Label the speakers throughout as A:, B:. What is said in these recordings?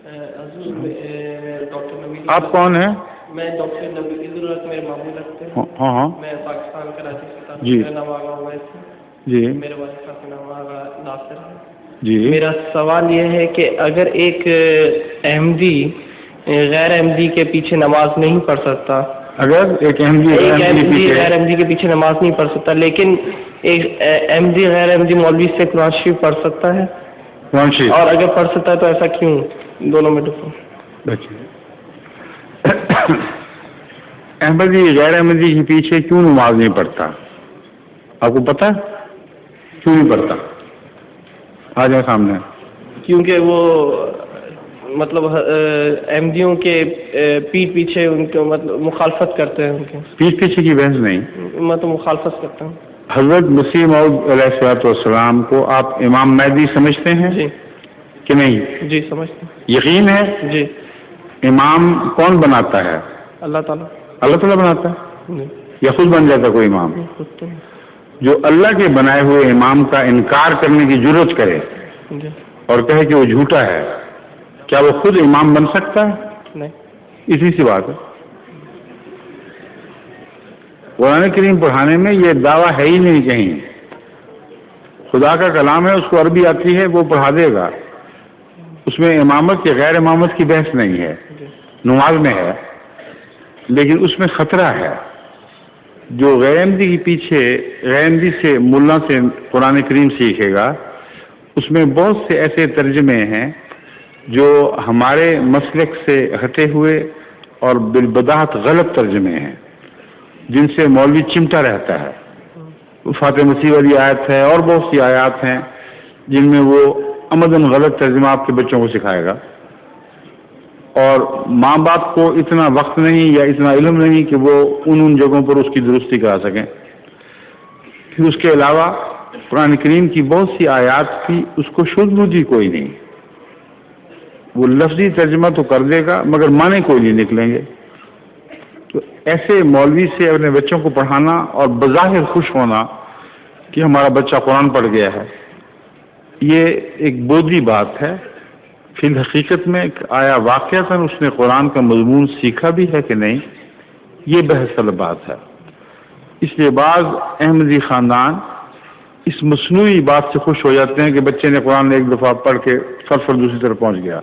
A: Doctor نبیل.
B: آپ کون ہیں؟
A: میں ڈاکٹر نبیل الحق، میرے ماموں لگتے ہیں.
B: ہاں
A: میں پاکستان کراچی سے.
B: جی.
A: میرا نام آغا اویس ہے.
B: جی.
A: میرے والد صاحب کا نام آغا ناصر ہے.
B: جی.
A: میرا سوال یہ ہے کہ اگر ایک احمدی غیر احمدی کے پیچھے نماز نہیں پڑھ سکتا،
B: اگر ایک احمدی
A: غیر احمدی کے پیچھے نماز نہیں پڑھ سکتا، لیکن ایک احمدی غیر احمدی مولوی سے قرآن شریف پڑھ سکتا ہے، اور اگر پڑھ سکتا ہے تو ایسا کیوں؟ دونوں میں ڈفرنس.
B: احمدی غیر احمدی کے پیچھے کیوں نماز نہیں پڑھتا؟ آپ کو پتا کیوں نہیں پڑھتا؟ آ جائیں سامنے.
A: کیونکہ وہ مطلب احمدیوں کے پیٹ پیچھے ان کو مطلب مخالفت کرتے ہیں. ان کے
B: پیٹ پیچھے کی بحث نہیں،
A: میں تو مخالفت کرتا ہوں.
B: حضرت مسیح موعود علیہ السلام کو آپ امام مہدی سمجھتے ہیں؟
A: جی.
B: کہ نہیں؟
A: جی سمجھتے ہیں.
B: یقین ہے؟
A: جی.
B: امام کون بناتا ہے؟
A: اللہ تعالیٰ.
B: اللہ تعالیٰ بناتا ہے؟
A: جی.
B: یا خود بن جاتا کوئی امام؟
A: خود تو
B: جو اللہ کے بنائے ہوئے امام کا انکار کرنے کی جرات کرے
A: جی.
B: اور کہے کہ وہ جھوٹا ہے، کیا وہ خود امام بن سکتا ہے؟
A: نہیں.
B: اسی سی بات ہے. قرآن کریم پڑھانے میں یہ دعویٰ ہے ہی نہیں کہیں. خدا کا کلام ہے، اس کو عربی آتی ہے، وہ پڑھا دے گا. اس میں امامت یا غیر امامت کی بحث نہیں ہے. نماز میں ہے، لیکن اس میں خطرہ ہے. جو غیر احمدی کے پیچھے غیر احمدی سے ملا سے قرآن کریم سیکھے گا، اس میں بہت سے ایسے ترجمے ہیں جو ہمارے مسلک سے ہٹے ہوئے اور بالبداہت غلط ترجمے ہیں، جن سے مولوی چمٹا رہتا ہے. فاتح مسیح والی آیت ہے اور بہت سی آیات ہیں جن میں وہ عمداً غلط ترجمہ آپ کے بچوں کو سکھائے گا، اور ماں باپ کو اتنا وقت نہیں یا اتنا علم نہیں کہ وہ ان جگہوں پر اس کی درستی کرا سکیں. پھر اس کے علاوہ قرآن کریم کی بہت سی آیات کی اس کو شدھ بدھی کوئی نہیں. وہ لفظی ترجمہ تو کر دے گا مگر معنی کوئی نہیں نکلیں گے. تو ایسے مولوی سے اپنے بچوں کو پڑھانا اور بظاہر خوش ہونا کہ ہمارا بچہ قرآن پڑھ گیا ہے، یہ ایک بودھی بات ہے. فی الحقیقت میں آیا واقعتاً اس نے قرآن کا مضمون سیکھا بھی ہے کہ نہیں، یہ بحث طلب بات ہے. اس لیے بعض احمدی خاندان اس مصنوعی بات سے خوش ہو جاتے ہیں کہ بچے نے قرآن ایک دفعہ پڑھ کے فر دوسری طرف پہنچ گیا.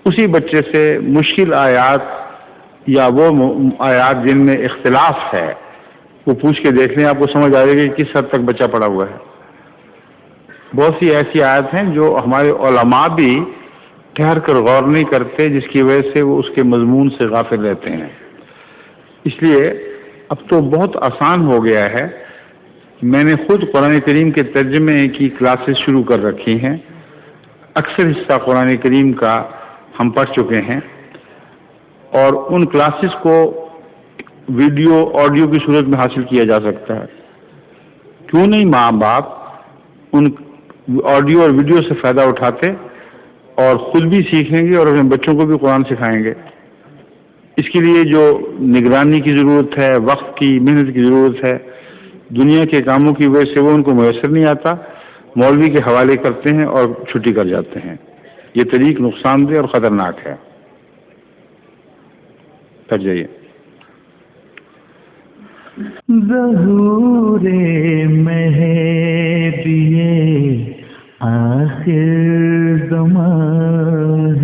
B: اسی بچے سے مشکل آیات یا وہ آیات جن میں اختلاف ہے وہ پوچھ کے دیکھ لیں، آپ کو سمجھ آئے گا کہ کس حد تک بچہ پڑا ہوا ہے. بہت سی ایسی آیات ہیں جو ہمارے علماء بھی ٹھہر کر غور نہیں کرتے، جس کی وجہ سے وہ اس کے مضمون سے غافل رہتے ہیں. اس لیے اب تو بہت آسان ہو گیا ہے. میں نے خود قرآن کریم کے ترجمے کی کلاسز شروع کر رکھی ہیں. اکثر حصہ قرآن کریم کا ہم پڑھ چکے ہیں، اور ان کلاسز کو ویڈیو آڈیو کی صورت میں حاصل کیا جا سکتا ہے. کیوں نہیں ماں باپ ان آڈیو اور ویڈیو سے فائدہ اٹھاتے اور خود بھی سیکھیں گے اور اپنے بچوں کو بھی قرآن سکھائیں گے. اس کے لیے جو نگرانی کی ضرورت ہے، وقت کی محنت کی ضرورت ہے، دنیا کے کاموں کی وجہ سے وہ ان کو میسر نہیں آتا. مولوی کے حوالے کرتے ہیں اور چھٹی کر جاتے ہیں. یہ طریق نقصان دہ اور خطرناک ہے. کر جائیے.
C: ظہور مہدی آخر زمان